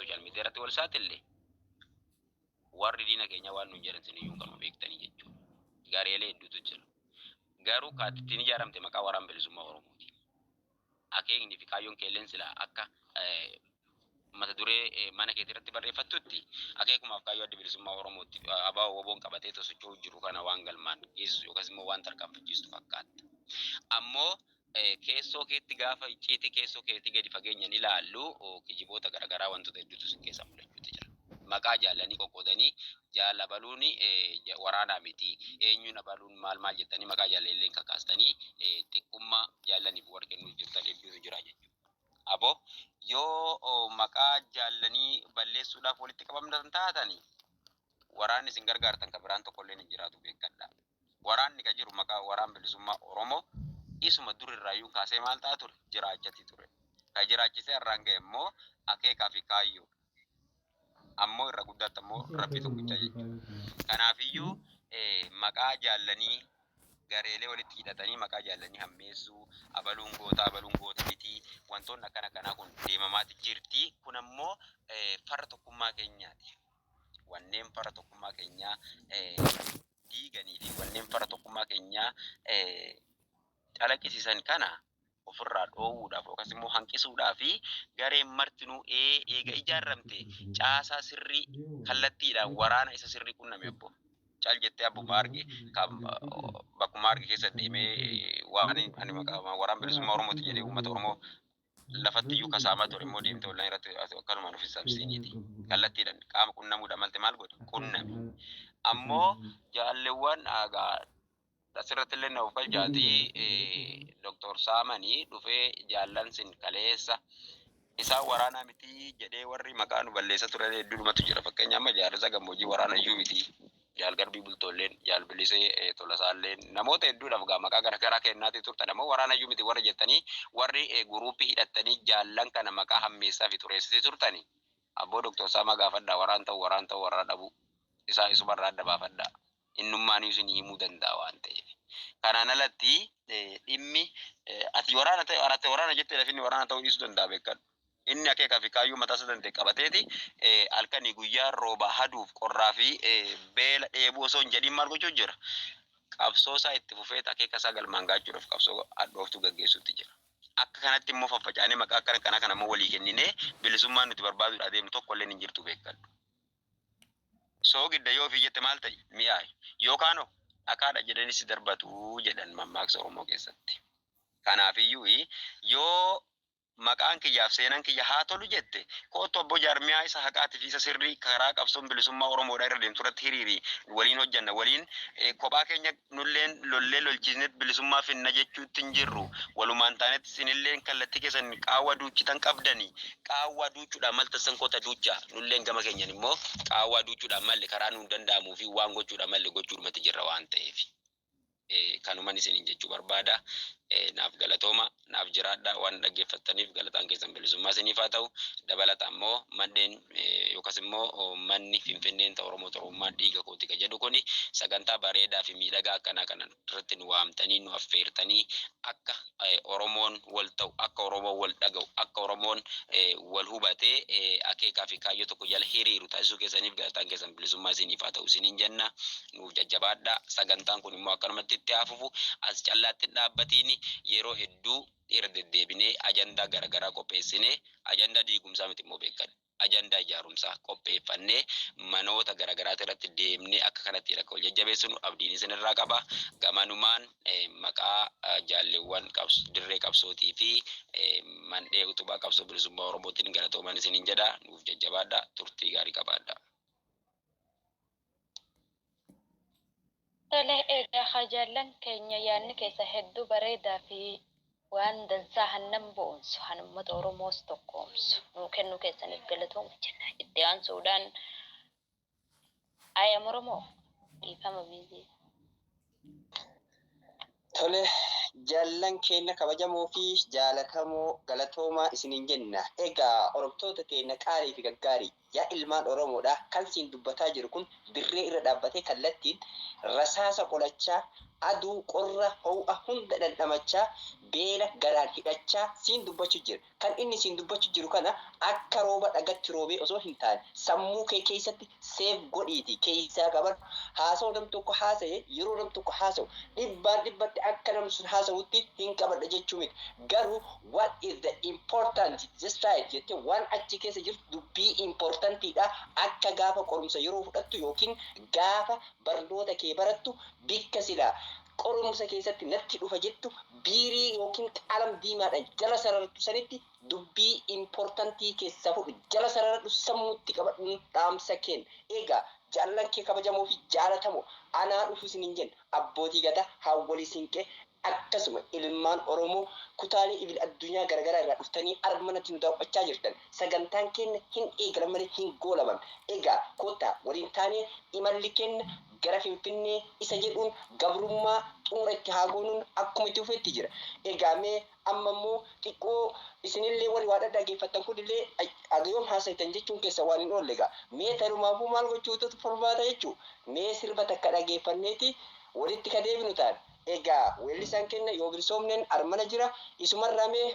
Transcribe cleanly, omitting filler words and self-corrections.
social media irratti wal saaxille warri diina keenya waan nuun jedhan siniyyuu kanuma beektanii jechuudha. Gareelee hedduutu jira. Garuu kaatittiin ijaaramte maqaa waraana bilisummaa Oromooti. Akeekni fi kaayyoon keelleen silaa akka mata duree mana keetii irratti barreeffattutti akeekumaaf kaayyoo adda bilisummaa Oromootti abaa woboon qabatee socho'uu jiru kana waan galmaan geessu yookaas immoo waan tarkaanfachiistu fakkaata. Ammoo keessoo keetti gaafa icciitii keessoo keetti gadi fageenyaan ilaallu kijiboota garaagaraa wantoota hedduutu sin keessa mul'achuutu jira. Maqaa jaallanii qoqqoodanii jaalla baluun waraanaa miti eenyuun abaluun maal jettanii maqaa jaallallee kakaastanii xiqqummaa jaallaniif warra kennuu jirtan hedduutu jira jechuudha. Abo yoo maqaa jaallanii balleessuudhaaf walitti qabamtan taatanii waraanni isin gargaartan kan biraan tokkollee hin jiraatu beekadha. Waraanni kan jiru maqaa waraana bilisummaa Oromoo isuma durirraayyuu kaasee maal ta'a ture jiraachati ture. Kan jiraachisee har'aan ga'e immoo akeekaa fi kaayyoo. Ammoo irra guddaatti ammoo rabbi tokkicha jechuudha. Kanaafiyyuu maqaa jaallanii gareelee walitti hidhatanii maqaa jaallanii hammeessuu abaluun goota miti wantoonni akkana kanaa kun deemamaatti jirti. Kun ammoo farra tokkummaa keenyaati. Wanneen farra tokkummaa keenyaa diiganii fi wanneen farra tokkummaa keenyaa calaqqisiisan kana ofirraa dhoowwuudhaaf yookaas immoo hanqisuudhaaf gareen martinuu eega ijaaramte caasaa sirrii kallattiidhaan waraana isa sirrii qunname abbo. Caal jettee abbuma arge bakkuma arge keessa deemee waan ani maqaa waraana bilisummaa Oromooti jedhee uummata Oromoo lafatti iyyuu kasaamaa ture immoo deemtee ollaan irratti akkanumaan of ibsiniiti. Kallattiidhaan qaama qunnamuudha malte maal godhe qunname. Ammoo jaalleewwan asirratti illee na uffal jaatii Dr. Saamanii dhufee jaallan sin kaleessa isaa waraanaa miti jedhee warri maqaa nu balleessa turan hedduudumatu jira. Fakkeenyaaf amma jaarsa gammoojjii waraana iyyuu miti. Jaal garbii bultoolleen jaal bilisee tolasaalleen namoota hedduudhaaf gaa maqaa garaagaraa kennaati turtan ammoo waraana iyyuu miti warra jettanii warri guruupii hidhattanii jaallan kana maqaa hammeessaa fi xureessitee turtanii abboo Dr. Saamaa gaafadhaa waraan ta'u warra dhabu isaa isumarraa adda baafadhaa innummaan isin himuu danda'a waan ta'eef. Kanaan alatti dhimmi ati waraana ta'e waraana jettee lafinni waraana ta'uu dhiisuu danda'a beekadhu. Inni akeekaa fi kaayyoo mataa isaa danda'e qabateeti halkanii guyyaa rooba haduuf qorraa fi beela dheebuu osoo hin jedhin maal gochuu jira. Qabsoo isaa itti fufeet akeeka isaa galmaan gaachuudhaaf qabsoo addooftuu gaggeessuutti jira. Akka kanatti immoo faffacaanee maqaa akkana kana immoo walii kenninee bilisummaan nuti barbaaduudhaa deemnu tokkollee hin jirtu beekadhu. Soogidda yoo ofii jette maal ta'i mi'aayi yookaan dhakaadha jedhanis darbatu jedhan mammaaksa Oromoo keessatti. Kanaafiyyuu yoo maqaan kiyyaaf seenan kiyya haa tolu jette kootu obbo Jaarmiyaa isa haqaatii fi isa sirrii karaa qabsoon bilisummaa Oromoodhaa irra deemtu irratti hiriirii waliin hojjanna waliin kophaa keenya nulleen lollee lolchiisneet bilisummaa finna jechuutti hin jirru walumaan taanetti sinilleen kallattii keessan qaawwa duuchitan qabdanii qaawwa duuchuudhaan maltassan koota duuchaa nulleen gama keenyan immoo qaawwa duuchuudhaan malli karaa nuun danda'amuu fi waan gochuudhaan malli gochuudhumatti jirra waan ta'eef. Kanuman isiniin jechuu barbaada. Naaf galatooma naaf jiraadha waan dhaggeeffattaniif galataan keessan bilisummaa isiniif haa ta'u dabalata ammoo manneen yookaas immoo manni Finfinneen ta'u Oromoo Oromummaa dhiiga kooti ka jedhu kuni sagantaa bareedaa fi miidhagaa akkanaa kana irratti nu waamtanii nu affeertanii akka Oromoon wal ta'u akka Oromoon wal dhaga'u akka Oromoon wal hubatee akeekaa fi kaayyoo tokko jala hiriiru taasisuu keessaniif galataan keessan bilisummaa isiniif haa ta'u isiniin jenna nuuf jajjabaadha. Sagantaan kun immoo akkanumatti itti haafufu as callaatti dhaabbatiin yeroo hedduu irra deddeebinee ajandaa garaagaraa qopheessinee ajandaa diigumsaa miti immoo beekadha. Ajandaa ijaarumsaa qopheeffannee manoota garaagaraa irratti deemnee akka kanatti akka wal jajjabeessinu abdiin isinirraa qaba. Gamanumaan maqaa jaalleewwan dirree qabsootii fi mandhee utubaa qabsoo bilisummaa Oromootiin galatoomaan isiniin jedha nuuf jajjabaadha turtii gaarii qabaadha. Tole egaa hajaallan keenya yaadni keessa hedduu bareedaa fi waan dansaa hannan bo'umsu hanummata Oromoos tokkoomsu nuu kennuu keessaniif galatooma jenna. Itti aansuudhaan ayyaam Oromoo dhiifama biizii. Tole jaallan keenya kabajamoo fi jaalatamoo galatoomaa isiniin jenna. Egaa Oromtoota keenya qaarii fi gaggaarii yaa ilmaan Oromoodha kan siin dubbataa jiru kun dirree irra dhaabbatee kallattiin rasaasa qolachaa aduu qorra ho'a hunda dhandhamachaa beela garaan hidhachaa siin dubbachuu jira. Kan inni siin dubbachuu jiru kana akka rooba dhagatti roobee osoo hin taane sammuu kee keessatti seef godhiiti keessaa qaban haasa'u nam tokko haasa'e yeroo nam tokko haasa'u dhibbaan dhibbatti akka nam sun haasa'utti hin qabadha jechuu miti. Garuu what is the important just right jettee waan achi keessa jirtu dubbii importantiidha akka gaafa qorumsa yeroo fudhattu yookiin gaafa barnoota kee barattu bikka silaa qorumsa keessatti natti dhufa jettu biirii yookiin qalam diimaadhaan jala sarartu sanitti dubbii importantii keessa fudhu jala sarartu sammuutti qabadhuun dhaamsa kenna. Egaa jaallan kee kabajamoo fi jaalatamoo anaa dhufu isin hin jenne abbootii gadaa hawwalii siinqee akkasuma ilmaan Oromoo kutaalee ibil addunyaa garaagaraa irraa dhuftanii armanatti nu daawwachaa jirtan sagantaan keenya hin eegalan malee hin goolaban. Egaa kottaa waliin taanee imalli keenya gara Finfinnee isa jedhuun gabrummaa xumura itti haa goonuun akkuma itti dhufetti jira. Egaa mee amma immoo xiqqoo isinillee warri waa dhaggeeffattan kunillee agayoom haasa'tan jechuun keessa waan hin oolle egaa mee tarumaafuu maal gochuutu furmaata jechuu mee sirba takka dhaggeeffanneeti walitti ka deebinu taane. Egaa weellisaan keenya yoo bilisoomneen armana jira isumarraa mee